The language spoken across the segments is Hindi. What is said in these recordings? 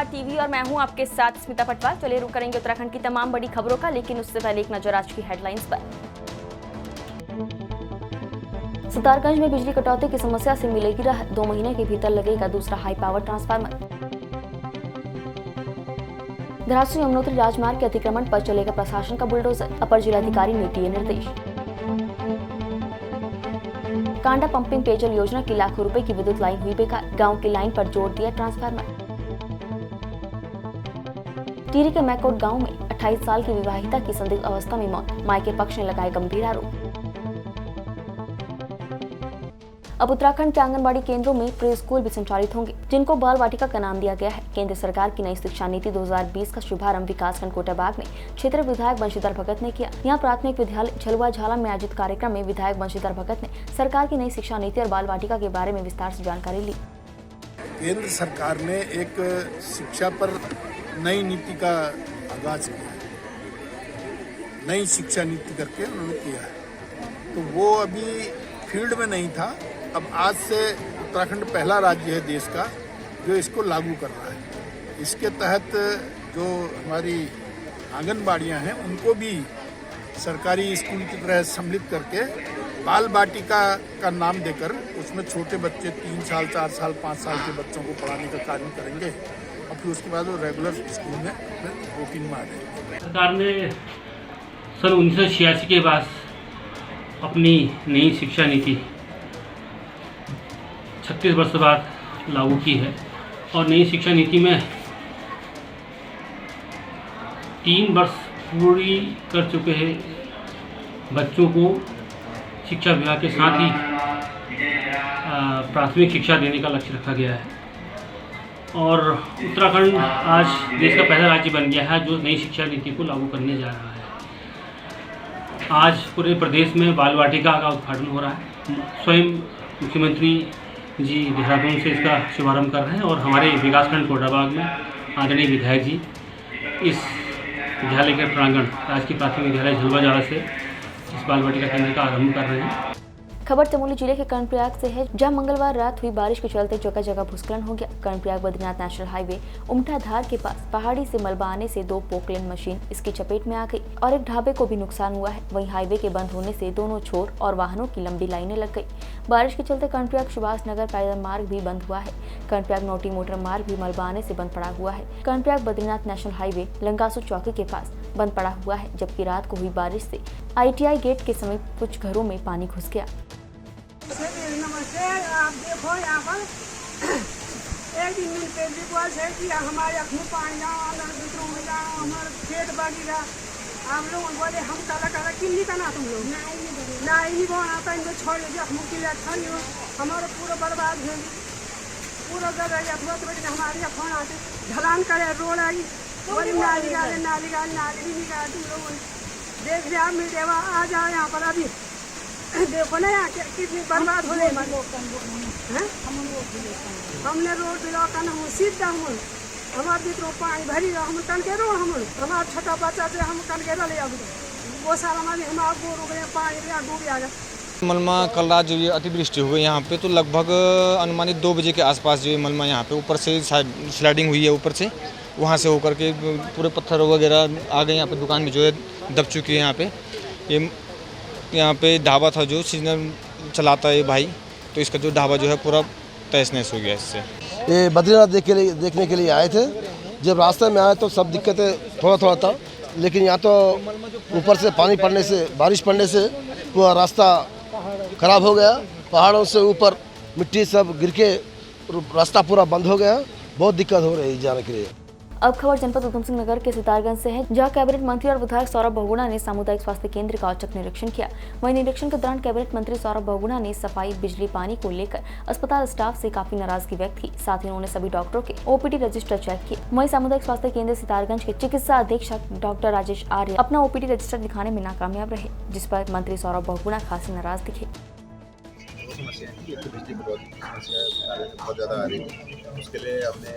नमस्कार टीवी और मैं हूं आपके साथ स्मिता पटवार। चलिए रुक करेंगे उत्तराखंड की तमाम बड़ी खबरों का, लेकिन उससे पहले एक नजर आज की हेडलाइंस पर। सितारगंज में बिजली कटौती की समस्या से मिलेगी राहत, 2 महीने के भीतर लगेगा दूसरा high power transformer. Dharasu Yamunotri राजमार्ग के अतिक्रमण पर चलेगा प्रशासन का बुलडोजर, अपर जिलाधिकारी ने दिए निर्देश। कांडा पंपिंग पेयजल योजना की लाखों रुपए की विद्युत लाइन हुई बेकार, गांव की लाइन पर जोड़ दिया ट्रांसफार्मर। टिहरी के मैकोट गांव में 28 साल की विवाहिता की संदिग्ध अवस्था में मौत, मायके पक्ष ने लगाए गंभीर आरोप। अब उत्तराखंड के आंगनबाड़ी केंद्रों में प्री स्कूल भी संचालित होंगे, जिनको बाल वाटिका का नाम दिया गया है। केंद्र सरकार की नई शिक्षा नीति 2020 का शुभारंभ विकासखंड कोटाबाग में क्षेत्रीय विधायक बंशीधर भगत ने किया। यहाँ प्राथमिक विद्यालय झलुआ झाला में आयोजित कार्यक्रम में विधायक बंशीधर भगत ने सरकार की नई शिक्षा नीति और बाल वाटिका के बारे में विस्तार से जानकारी ली। केंद्र सरकार ने एक शिक्षा पर नई नीति का आगाज किया है, नई शिक्षा नीति करके उन्होंने किया है। तो वो अभी फील्ड में नहीं था, अब आज से उत्तराखंड पहला राज्य है देश का जो इसको लागू कर रहा है। इसके तहत जो हमारी आंगनबाड़ियां हैं उनको भी सरकारी स्कूल की तरह सम्मिलित करके बाल वाटिका का नाम देकर उसमें छोटे बच्चे 3 साल 4 साल 5 साल के बच्चों को पढ़ाने का कार्य करेंगे और फिर उसके बाद वो रेगुलर स्कूल में रूटीन में आ जाएंगे। सरकार ने सन 1986 के बाद अपनी नई शिक्षा नीति 36 वर्ष बाद लागू की है और नई शिक्षा नीति में 3 वर्ष पूरी कर चुके हैं बच्चों को शिक्षा विभाग के साथ ही प्राथमिक शिक्षा देने का लक्ष्य रखा गया है। और उत्तराखंड आज देश का पहला राज्य बन गया है जो नई शिक्षा नीति को लागू करने जा रहा है। आज पूरे प्रदेश में बाल वाटिका का उद्घाटन हो रहा है। स्वयं मुख्यमंत्री जी देहरादून से इसका शुभारंभ कर रहे हैं और हमारे विकासखंड कोटाबाग में आदरणीय विधायक जी इस विद्यालय के प्रांगण राजकीय प्राथमिक विद्यालय झलुआ झाला से इस बाल वाटिका केंद्र का आरंभ कर रहे हैं। खबर चमोली जिले के कर्णप्रयाग से है, जहां मंगलवार रात हुई बारिश के चलते जगह जगह भूस्खलन हो गया। कर्णप्रयाग बद्रीनाथ नेशनल हाईवे उमटा धार के पास पहाड़ी से मलबा आने से 2 पोकलेन मशीन इसकी चपेट में आ गई और एक ढाबे को भी नुकसान हुआ है। वहीं हाईवे के बंद होने से दोनों छोर और वाहनों की लंबी लाइनें लग गई। बारिश के चलते कर्णप्रयाग सुभाष नगर पैदल मार्ग भी बंद हुआ है। कर्णप्रयाग नोटी मोटर मार्ग भी मलबा आने से बंद पड़ा हुआ है। कर्णप्रयाग बद्रीनाथ नेशनल हाईवे लंगासू चौकी के पास बंद पड़ा हुआ है, जबकि रात को हुई बारिश से ITI गेट के समीप कुछ घरों में पानी घुस गया। नमस्ते, आप देखो यहाँ पर एक दिन में पहली बार है कि हमारे अपने पानी हमारे खेत बागीचा आप लोग बोले हम काला काला किन्नी का ना तुम लोग नहीं बनाता इनको छोड़ दीजिए हम के लिए अच्छा नहीं हो, हमारा पूरा बर्बाद है पूरा जगह हमारे फोन आते ढलान करे रोड आई बोली नाली भी निकाले तुम लोग देख रहे आप मीडिया आ जाओ यहाँ पर अभी देखो ना यहाँ कितनी बर्बाद हो रही है। हमने रोड ब्लॉक करना हूँ सीधा हूँ हमारे भीतर पानी भरी हम कनके रो हमारा छोटा बच्चा से हम कनके ले अब वो सारा हम आपको रुक रहे पानी डूब आ गया। मलमा कल रात जो ये अतिवृष्टि हुई यहाँ पे तो लगभग अनुमानित 2 बजे के आसपास जो मलमा यहाँ पे ऊपर से स्लाइडिंग हुई है, ऊपर से वहाँ से होकर के पूरे पत्थर वगैरह आ गए यहाँ पे, दुकान में जो है दब चुकी है। यहाँ पे यहाँ पे ढाबा था जो सीजनल चलाता है भाई, तो इसका जो ढाबा जो है पूरा तहस नहस हो गया इससे। ये बद्रीनाथ देखने के लिए आए थे, जब रास्ते में आए तो सब दिक्कतें थोड़ा था, लेकिन यहाँ तो ऊपर से पानी पड़ने से बारिश पड़ने से पूरा रास्ता खराब हो गया। पहाड़ों से ऊपर मिट्टी सब गिर के रास्ता पूरा बंद हो गया, बहुत दिक्कत हो रही है जाने के लिए। अब खबर जनपद उधम सिंह नगर के सितारगंज से है, जहां कैबिनेट मंत्री और विधायक सौरभ बहुगुणा ने सामुदायिक स्वास्थ्य केंद्र का औचक निरीक्षण किया। वहीं निरीक्षण के दौरान कैबिनेट मंत्री सौरभ बहुगुणा ने सफाई, बिजली, पानी को लेकर अस्पताल स्टाफ से काफी नाराजगी व्यक्त की। साथ ही उन्होंने सभी डॉक्टरों के OPD रजिस्टर चेक किए। वहीं सामुदायिक स्वास्थ्य केंद्र सितारगंज के चिकित्सा अधीक्षक डॉक्टर राजेश आर्य अपना OPD रजिस्टर दिखाने में नाकामयाब रहे, जिस पर मंत्री सौरभ बहुगुणा खासी नाराज दिखे। समस्या है कि बिजली कटौती की समस्या बहुत ज़्यादा आ रही है। उसके लिए मैं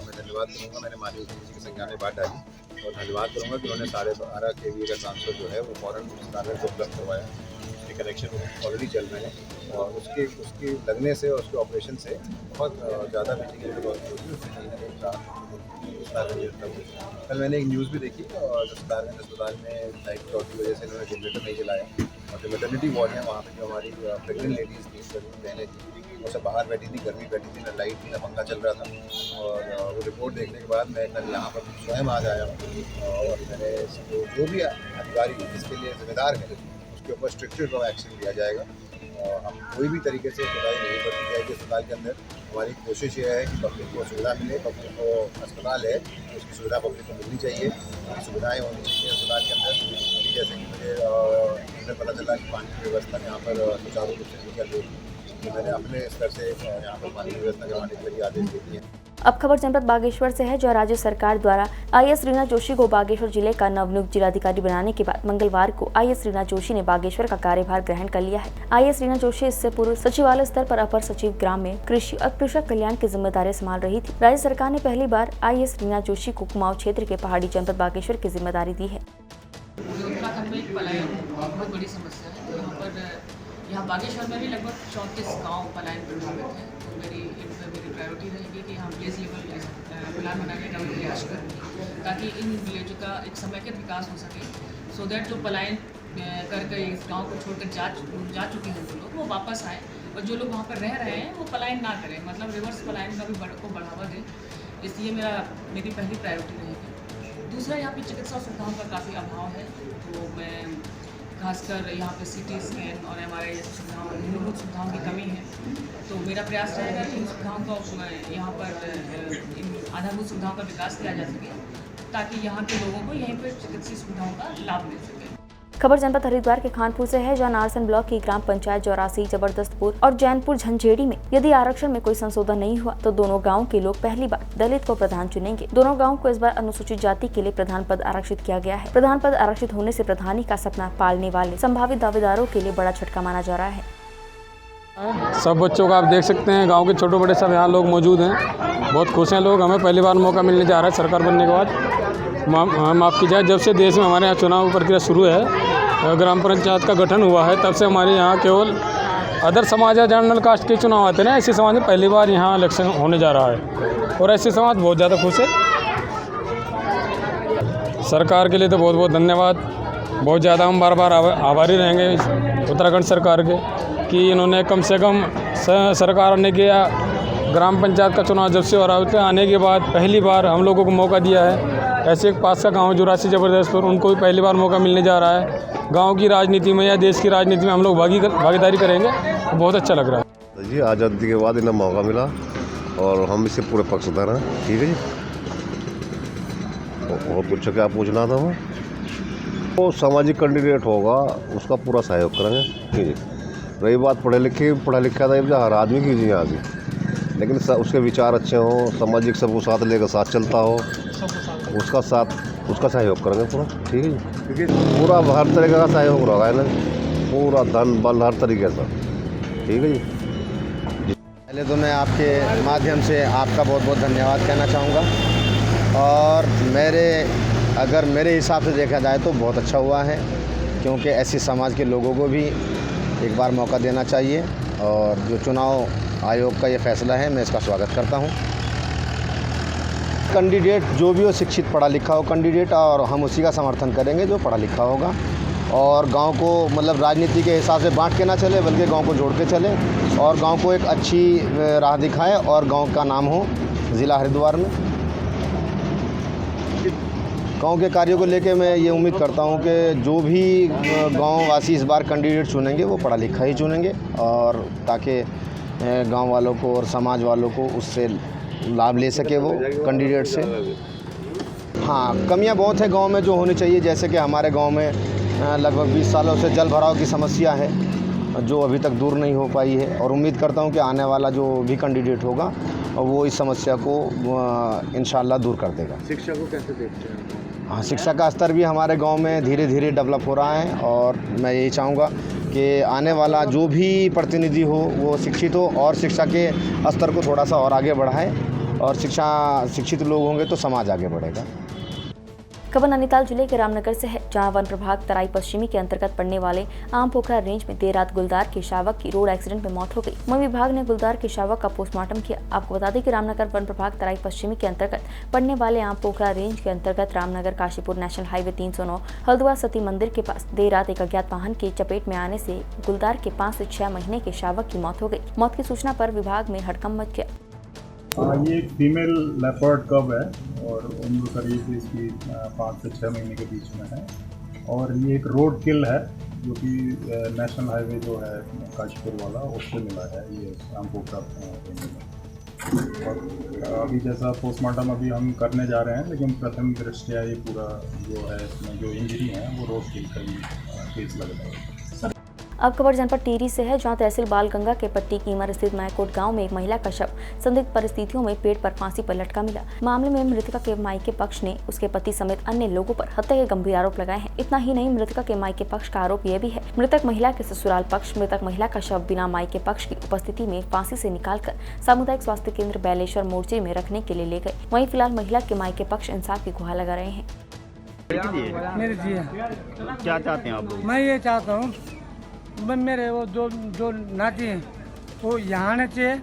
धन्यवाद करूँगा, मैंने माननीय मुख्यमंत्री की संज्ञान में बात डाली और धन्यवाद करूँगा कि उन्होंने 12.5 kV का ट्रांसफर जो है वो फौरन सितारगंज को उपलब्ध करवाया। उसके कनेक्शन ऑलरेडी चल रहे हैं और उसके लगने से और उसके ऑपरेशन से बहुत ज़्यादा बिजली की कटौती होगी। कल मैंने एक न्यूज़ भी देखी और सत्तारगंज अस्पताल में लाइट शॉर्ट की वजह से इन्होंने जनरेटर नहीं चलाया और जो मैटर्निटी वार्ड है वहाँ पे जो हमारी प्रेगनेंट लेडीज़ थी, बहनें थी, वो सब बाहर बैठी थी, गर्मी बैठी थी, ना लाइट थी ना पंखा चल रहा था। और वो रिपोर्ट देखने के बाद मैं कल यहाँ पर स्वयं आज आया हूँ और मैंने जो भी अधिकारी इसके लिए जिम्मेदार है उसके ऊपर स्ट्रिक्ट एक्शन लिया जाएगा। हम कोई भी तरीके से कोताही नहीं बरती जाएगी अस्पताल के अंदर। हमारी कोशिश ये है कि पब्लिक को सुविधा मिले, पब्लिक को अस्पताल है उसकी सुविधा पब्लिक को मिलनी चाहिए, सुविधाएं होनी चाहिए अस्पताल के अंदर। अभी जैसे कि मुझे पता चला कि पानी की व्यवस्था यहाँ पर सुचारू रूप से नहीं चल रही, तो मैंने अपने स्तर से यहाँ पर पानी की व्यवस्था करवाने के लिए आदेश दे दिए। अब खबर जनपद बागेश्वर से है, जो राज्य सरकार द्वारा IAS रीना जोशी को बागेश्वर जिले का नवनियुक्त जिलाधिकारी बनाने के बाद मंगलवार को IAS रीना जोशी ने बागेश्वर का कार्यभार ग्रहण कर लिया है। IAS रीना जोशी इससे पूर्व सचिवालय स्तर पर अपर सचिव ग्राम में कृषि और कृषक कल्याण की जिम्मेदारी संभाल रही थी। राज्य सरकार ने पहली बार IAS रीना जोशी को कुमाऊं क्षेत्र के पहाड़ी जनपद बागेश्वर की जिम्मेदारी दी है। उत्तराखंड में एक पलायन बहुत बड़ी समस्या है। यहाँ बागेश्वर में भी लगभग 34 गाँव पलायन प्रभावित है। तो मेरी प्रायोरिटी रहेगी कि हम विलेज लेवल प्लान बनाने का प्रयास करें ताकि इन विलेजों का एक समेकित विकास हो सके, सो दैट जो पलायन करके इस गांव को छोड़कर जा चुके हैं वो लोग वो वापस आए और जो लोग वहाँ पर रह रहे हैं वो पलायन ना करें, मतलब रिवर्स पलायन का भी को बढ़ावा दें। इसलिए मेरी पहली प्रायोरिटी रहेगी। दूसरा, यहाँ पे चिकित्सा सुविधाओं का काफ़ी अभाव है, तो मैं खासकर यहाँ पे CT स्कैन और MRI जैसी सुविधाओं, मूलभूत सुविधाओं की कमी है, तो मेरा प्रयास रहेगा कि इन सुविधाओं को यहाँ पर इन आधारभूत सुविधाओं का विकास किया जा सके ताकि यहाँ के लोगों को यहीं पर चिकित्सीय सुविधाओं का लाभ मिल सके। खबर जनपद हरिद्वार के खानपुर से है, जहां नारसन ब्लॉक की ग्राम पंचायत 84, जबरदस्तपुर और जैनपुर झंझेड़ी में यदि आरक्षण में कोई संशोधन नहीं हुआ तो दोनों गांव के लोग पहली बार दलित को प्रधान चुनेंगे। दोनों गांव को इस बार अनुसूचित जाति के लिए प्रधान पद आरक्षित किया गया है। प्रधान पद आरक्षित होने से प्रधानी का सपना पालने वाले संभावित दावेदारों के लिए बड़ा झटका माना जा रहा है। सब बच्चों का आप देख सकते हैं, गांव के छोटे बड़े सब यहाँ लोग मौजूद हैं। बहुत खुश हैं लोग। हमें पहली बार मौका मिलने जा रहा है सरकार बनने के बाद। माफ़ की जाए, जब से देश में हमारे यहाँ चुनाव प्रक्रिया शुरू है, ग्राम पंचायत का गठन हुआ है, तब से हमारे यहाँ केवल अदर समाज या जनरल कास्ट के चुनाव आते हैं। ऐसे समाज में पहली बार यहाँ इलेक्शन होने जा रहा है और ऐसे समाज बहुत ज़्यादा खुश है। सरकार के लिए तो बहुत बहुत धन्यवाद। बहुत ज़्यादा हम बार बार आभारी रहेंगे उत्तराखंड सरकार के कि इन्होंने कम से कम सरकार ने किया ग्राम पंचायत का चुनाव जब से हो रहा है आने के बाद पहली बार हम लोगों को मौका दिया है। ऐसे एक पास का गाँव 84 जबरदस्तपुर, उनको भी पहली बार मौका मिलने जा रहा है। गांव की राजनीति में या देश की राजनीति में हम लोग भागीदारी करेंगे, तो बहुत अच्छा लग रहा है जी। आज़ादी के बाद इन्हें मौका मिला और हम इससे पूरे पक्षधर हैं। ठीक है जी। और कुछ क्या पूछना था वो सामाजिक कैंडिडेट होगा उसका पूरा सहयोग करेंगे। ठीक है। रही बात पढ़ा लिखा था हर आदमी की जी यहाँ से, लेकिन उसके विचार अच्छे हों, सामाजिक सबको साथ लेकर साथ चलता हो, उसका सहयोग करेंगे पूरा। ठीक है जी। पूरा हर तरीके का सहयोग होगा इन्हें, पूरा धन बल हर तरीके से। ठीक है जी। पहले तो मैं आपके माध्यम से आपका बहुत बहुत धन्यवाद कहना चाहूँगा। और अगर मेरे हिसाब से देखा जाए तो बहुत अच्छा हुआ है, क्योंकि ऐसे समाज के लोगों को भी एक बार मौका देना चाहिए। और जो चुनाव आयोग का ये फैसला है, मैं इसका स्वागत करता हूँ। कैंडिडेट जो भी हो, शिक्षित पढ़ा लिखा हो कैंडिडेट, और हम उसी का समर्थन करेंगे जो पढ़ा लिखा होगा और गांव को मतलब राजनीति के हिसाब से बांट के ना चले, बल्कि गांव को जोड़ के चले और गांव को एक अच्छी राह दिखाए और गांव का नाम हो ज़िला हरिद्वार में। गांव के कार्यों को लेके मैं ये उम्मीद करता हूं कि जो भी गांव वासी इस बार कैंडिडेट चुनेंगे वो पढ़ा लिखा ही चुनेंगे, और ताकि गांव वालों को और समाज वालों को उससे लाभ ले सके वो कैंडिडेट से। हाँ, कमियां बहुत है गांव में जो होनी चाहिए, जैसे कि हमारे गांव में लगभग 20 सालों से जल भराव की समस्या है जो अभी तक दूर नहीं हो पाई है, और उम्मीद करता हूं कि आने वाला जो भी कैंडिडेट होगा वो इस समस्या को इंशाल्लाह दूर कर देगा। शिक्षा को कैसे देखते हैं? हाँ, शिक्षा का स्तर भी हमारे गांव में धीरे धीरे डेवलप हो रहा है, और मैं यही चाहूँगा कि आने वाला जो भी प्रतिनिधि हो वो शिक्षित हो और शिक्षा के स्तर को थोड़ा सा और आगे बढ़ाए, और शिक्षित लोग होंगे तो समाज आगे बढ़ेगा। खबर नैनीताल जिले के रामनगर से है, जहां वन प्रभाग तराई पश्चिमी के अंतर्गत पड़ने वाले आम पोखरा रेंज में देर रात गुलदार के शावक की रोड एक्सीडेंट में मौत हो गई। वन विभाग ने गुलदार के शावक का पोस्टमार्टम किया। आपको बता दें कि रामनगर वन प्रभाग तराई पश्चिमी के अंतर्गत पड़ने वाले आम पोखरा रेंज के अंतर्गत रामनगर काशीपुर नेशनल हाईवे 309 हल्द्वार सती मंदिर के पास देर रात एक अज्ञात वाहन की चपेट में आने से गुलदार के 5 से 6 महीने के शावक की मौत हो गई। मौत की सूचना पर विभाग में हड़कंप मच गया। ये एक फीमेल लेपर्ड कब है और उम्र करीब इसकी 5 से 6 महीने के बीच में है और ये एक रोड किल है जो कि नेशनल हाईवे जो है काशीपुर वाला उससे मिला है ये आम पोखरा में। और अभी जैसा पोस्टमार्टम अभी हम करने जा रहे हैं, लेकिन प्रथम दृष्टया ये पूरा जो है इसमें जो इंजरी है वो रोड किल का ही केस लग रहा है। अब खबर जनपद टिहरी से है, जहां तहसील बालगंगा के पट्टी कीमर स्थित मायकोट गांव में एक महिला का शव संदिग्ध परिस्थितियों में पेड़ पर फांसी पर लटका मिला। मामले में मृतका के मायके पक्ष ने उसके पति समेत अन्य लोगों पर हत्या के गंभीर आरोप लगाए हैं। इतना ही नहीं, मृतका के मायके पक्ष का आरोप यह भी है मृतक महिला के ससुराल पक्ष मृतक महिला का शव बिना मायके पक्ष की उपस्थिति में फांसी से निकालकर सामुदायिक स्वास्थ्य केंद्र बैलेश्वर मोर्चे में रखने के लिए ले गए। वहीं फिलहाल महिला के मायके पक्ष इंसाफ की गुहार लगा रहे हैं। मेरे जी क्या चाहते हैं आप लोग? मैं ये चाहता हूँ मेरे वो जो नाती हैं वो यहाँ आने चाहिए,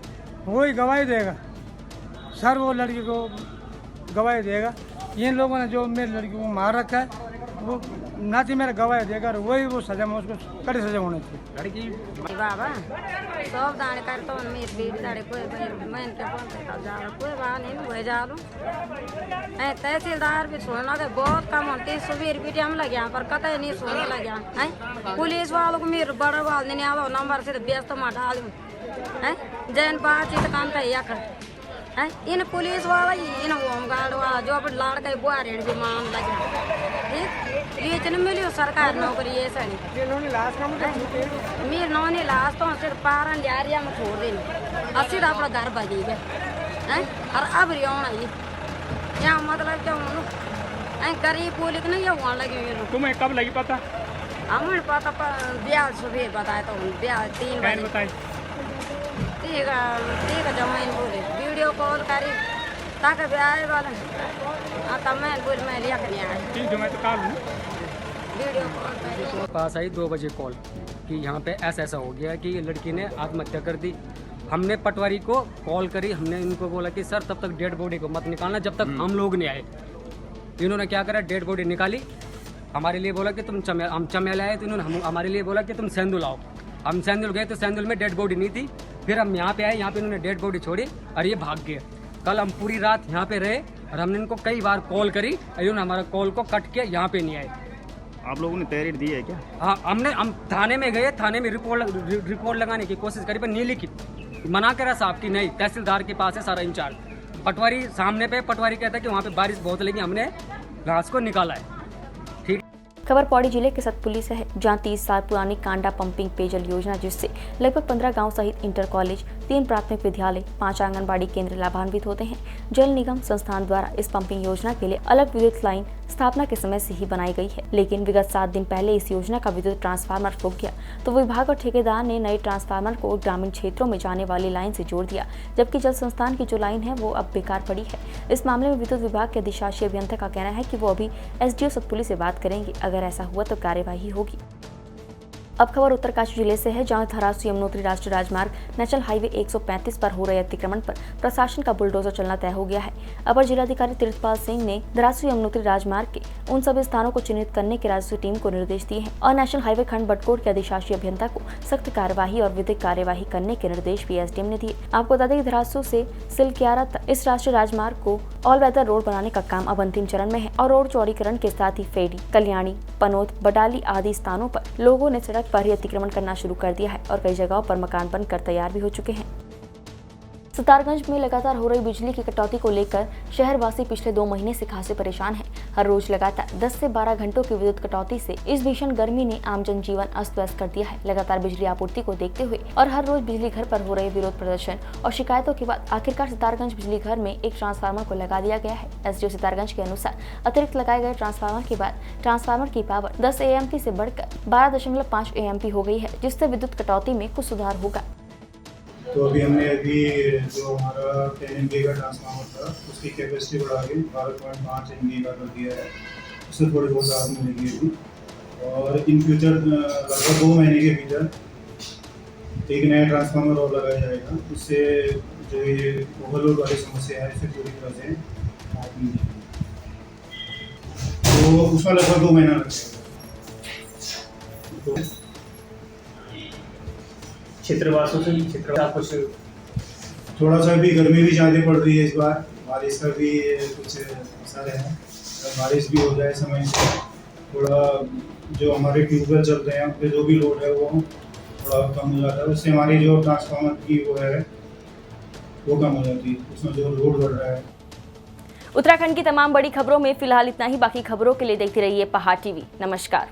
वो ही गवाही देगा सर, वो लड़की को गवाही देगा। इन लोगों ने जो मेरी लड़की को मार रखा है वो नाती मेरा गवाही देगा और वही वो सजा में उसको कड़ी सजा होनी चाहिए। लड़की बाबा सब दाने कर तो मेरी बेटी दाड़े कोई मैं इनके बोलते जा कोई बात नहीं वह जा लूँ। तहसीलदार भी सुनना तो बहुत कम होती सुबह बेटी हम लगे यहाँ पर कतई नहीं सुनने लगे हैं। पुलिस वालों को मेरे बड़े वाल नहीं आवा नंबर से व्यस्त में डाल है जैन बातचीत काम था या कर है इन पुलिस वाला इन होमगार्ड वाला जो अब लड़का बुआरे भी मान लगे ये चन मिली सरकार नौकरी ये सही मेरे नौनी लास्ट तो सिर्फ पारन लिया में छोड़ देनी अस्सी अपना घर बजी गए हैं और अब रियाना ये यहाँ मतलब क्या गरीब पुलिस नहीं है वहाँ लगी तुम्हें कब लगी पता? हमें पता ब्याह सुबह बताया तो ब्याह 3 बजे ठीक है जमाइन बोले वीडियो कॉल करी ताकि ब्याह वाला तब मैं बोल मैं लिया कर ठीक है मैं तो कॉल वीडियो कॉल करी पास आई 2 बजे कॉल कि यहाँ पे ऐसा हो गया कि लड़की ने आत्महत्या कर दी। हमने पटवारी को कॉल करी, हमने इनको बोला कि सर तब तक डेड बॉडी को मत निकालना जब तक हम लोग नहीं आए। इन्होंने क्या करा, डेड बॉडी निकाली, हमारे लिए बोला कि तुम हम चमेल आए तो इन्होंने हमारे लिए बोला कि तुम सेंदुल आओ। हम सेंदुल गए तो सेंदुल में डेड बॉडी नहीं थी। फिर हम यहाँ पे आए, यहाँ पे इन्होंने डेड बॉडी छोड़ी और ये भाग गए। कल हम पूरी रात यहाँ पे रहे और हमने इनको कई बार कॉल करी, इन्होंने हमारा कॉल को कट के यहाँ पे नहीं आए। आप लोगों ने तहरीर दी है क्या? हाँ, हम थाने में गए, थाने में रिपोर्ट लगाने की कोशिश करी पर नहीं लिखी, मना करा साहब की नहीं, तहसीलदार के पास है सारा इंचार्ज। पटवारी सामने पे, पटवारी कहता है कि वहाँ पे बारिश बहुत लगी, हमने घास को निकाला है। खबर पौड़ी जिले के सतपुली से है, जहां 30 साल पुरानी कांडा पंपिंग पेयजल योजना जिससे लगभग 15 गांव सहित इंटर कॉलेज, 3 प्राथमिक विद्यालय, 5 आंगनबाड़ी केंद्र लाभान्वित होते हैं। जल निगम संस्थान द्वारा इस पंपिंग योजना के लिए अलग विद्युत लाइन स्थापना के समय से ही बनाई गई है, लेकिन विगत 7 दिन पहले इस योजना का विद्युत ट्रांसफार्मर फूक गया तो विभाग और ठेकेदार ने नए ट्रांसफार्मर को ग्रामीण क्षेत्रों में जाने वाली लाइन से जोड़ दिया, जबकि जल संस्थान की जो लाइन है वो अब बेकार पड़ी है। इस मामले में विद्युत विभाग के अधिशासी अभियंता का कहना है कि वो अभी SDO सतपुली से बात करेंगे, अगर ऐसा हुआ तो कार्यवाही होगी। अब खबर उत्तरकाशी जिले से है, जहां धरासू यमुनोत्री राष्ट्रीय राजमार्ग नेशनल हाईवे 135 पर हो रहे अतिक्रमण पर प्रशासन का बुलडोजर चलना तय हो गया है। अपर जिलाधिकारी तीर्थपाल सिंह ने धरासू यमुनोत्री राजमार्ग के उन सभी स्थानों को चिन्हित करने के राजस्व टीम को निर्देश दिए हैं और नेशनल हाईवे खंड बटकोट के अधिशासी अभियंता को सख्त कार्यवाही और विधिक कार्यवाही करने के निर्देश भी SDM ने दिए। आपको बता दें कि धरासू से सिलक्यारा तक इस राष्ट्रीय राजमार्ग को ऑल वेदर रोड बनाने का काम अब अंतिम चरण में है और रोड चौड़ीकरण के साथ ही फेडी, कल्याणी, पनोत, बडाली आदि स्थानों पर लोगों ने सड़क पर ही अतिक्रमण करना शुरू कर दिया है और कई जगहों पर मकान बनकर तैयार भी हो चुके हैं। सितारगंज में लगातार हो रही बिजली की कटौती को लेकर शहरवासी पिछले 2 महीने से खासे परेशान हैं। हर रोज लगातार 10 से 12 घंटों की विद्युत कटौती से इस भीषण गर्मी ने आम जनजीवन अस्त व्यस्त कर दिया है। लगातार बिजली आपूर्ति को देखते हुए और हर रोज बिजली घर पर हो रहे विरोध प्रदर्शन और शिकायतों के बाद आखिरकार सितारगंज बिजली घर में एक ट्रांसफार्मर को लगा दिया गया है। SDO सितारगंज के अनुसार अतिरिक्त लगाए गए ट्रांसफार्मर के बाद ट्रांसफार्मर की पावर 10 AMP से बढ़कर 12.5 AMP हो गई है, जिससे विद्युत कटौती में कुछ सुधार होगा। तो अभी जो हमारा 10 MVA का ट्रांसफार्मर था उसकी कैपेसिटी बढ़ा के 12.5 MVA का कर दिया है उससे थोड़ी बहुत राहत मिलेगी अभी। और इन फ्यूचर लगभग 2 महीने के भीतर एक नया ट्रांसफार्मर और लगाया जाएगा, उससे जो ये ओवरलोड वाली समस्या है इसे पूरी तरह से राहत मिलेगी। तो उसमें लगभग 2 महीना लग जाएगा। तो क्षेत्रवासियों से कुछ थोड़ा सा भी गर्मी भी ज़्यादा पड़ रही है इस बार, बारिश का भी कुछ असर है। अगर बारिश भी हो जाए समय से, थोड़ा जो हमारे ट्यूबवेल चल रहे हैं उन पर जो भी लोड है वो थोड़ा कम हो जाता है, उससे हमारी जो ट्रांसफार्मर की वो है वो कम हो जाती है, उसमें जो लोड बढ़ रहा है। उत्तराखंड की तमाम बड़ी खबरों में फिलहाल इतना ही। बाकी खबरों के लिए देखते रहिए पहाड़ टीवी। नमस्कार।